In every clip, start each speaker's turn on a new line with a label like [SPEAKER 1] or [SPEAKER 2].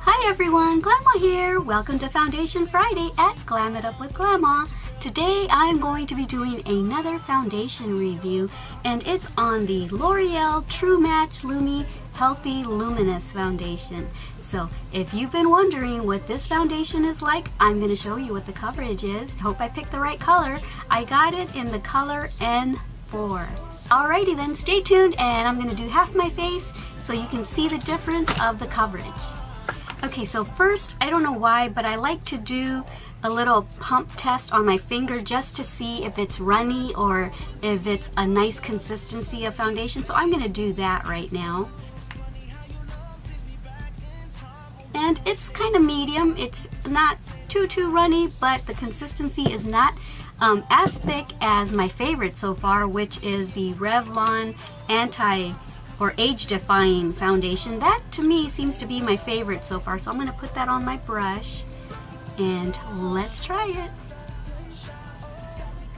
[SPEAKER 1] Hi everyone, Glama here. Welcome to Foundation Friday at Glam It Up with Glama. Today I'm going to be doing another foundation review, and it's on the L'Oreal True Match Lumi Healthy Luminous Foundation. So if you've been wondering what this foundation is like, I'm going to show you what the coverage is. Hope I picked the right color. I got it in the color N4. Alrighty then, stay tuned, and I'm going to do half my face so you can see the difference of the coverage. Okay, so first, I don't know why, but I like to do a little pump test on my finger just to see if it's runny or if it's a nice consistency of foundation. So I'm going to do that right now. And it's kind of medium. It's not too runny, but the consistency is not as thick as my favorite so far, which is the Revlon age-defying foundation. That to me seems to be my favorite so far, so I'm going to put that on my brush and let's try it.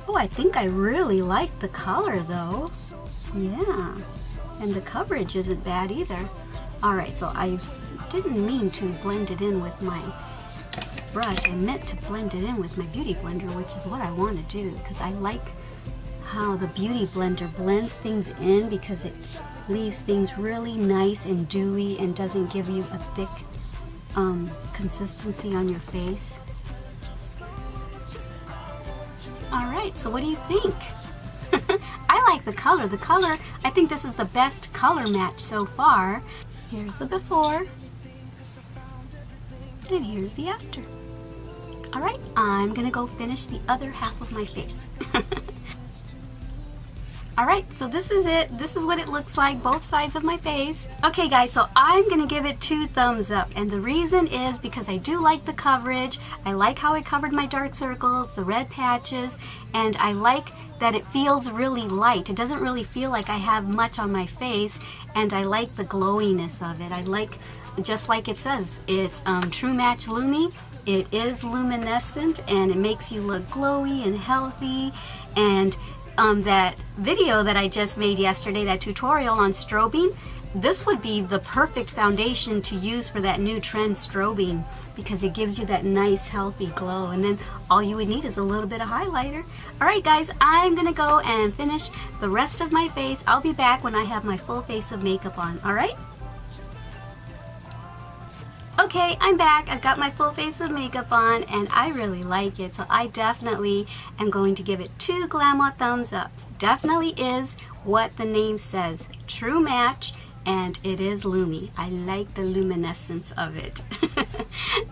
[SPEAKER 1] Oh, I think I really like the color though. Yeah, and the coverage isn't bad either. Alright, so I didn't mean to blend it in with my brush. I meant to blend it in with my beauty blender, which is what I want to do, because I like how the beauty blender blends things in, because it leaves things really nice and dewy and doesn't give you a thick consistency on your face. Alright, so what do you think? I like the color. The color, I think this is the best color match so far. Here's the before, and here's the after. Alright, I'm gonna go finish the other half of my face. Alright, so this is it. This is what it looks like, both sides of my face. Okay guys, so I'm going to give it 2 thumbs up. And the reason is because I do like the coverage. I like how it covered my dark circles, the red patches, and I like that it feels really light. It doesn't really feel like I have much on my face, and I like the glowiness of it. I like, just like it says, it's True Match Lumi. It is luminescent and it makes you look glowy and healthy. And that video that I just made yesterday, that tutorial on strobing, this would be the perfect foundation to use for that new trend strobing, because it gives you that nice healthy glow, and then all you would need is a little bit of highlighter. Alright guys, I'm gonna go and finish the rest of my face. I'll be back when I have my full face of makeup on. Alright? Okay, I'm back. I've got my full face of makeup on and I really like it, so I definitely am going to give it 2 Glama thumbs ups. Definitely is what the name says, True Match, and it is Lumi. I like the luminescence of it.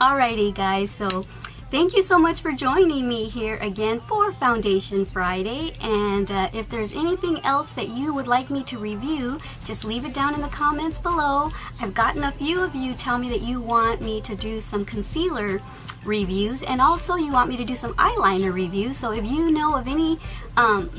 [SPEAKER 1] Alrighty guys, so thank you so much for joining me here again for Foundation Friday, and if there's anything else that you would like me to review, just leave it down in the comments below. I've gotten a few of you tell me that you want me to do some concealer reviews, and also you want me to do some eyeliner reviews. So if you know of any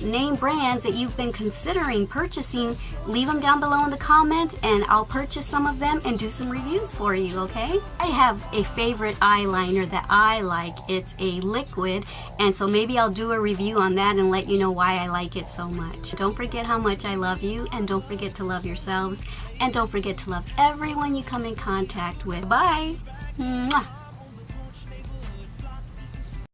[SPEAKER 1] name brands that you've been considering purchasing, leave them down below in the comments and I'll purchase some of them and do some reviews for you, okay? I have a favorite eyeliner that I like. It's a liquid, and so maybe I'll do a review on that and let you know why I like it so much. Don't forget how much I love you, and don't forget to love yourselves, and don't forget to love everyone you come in contact with. Bye! Mwah.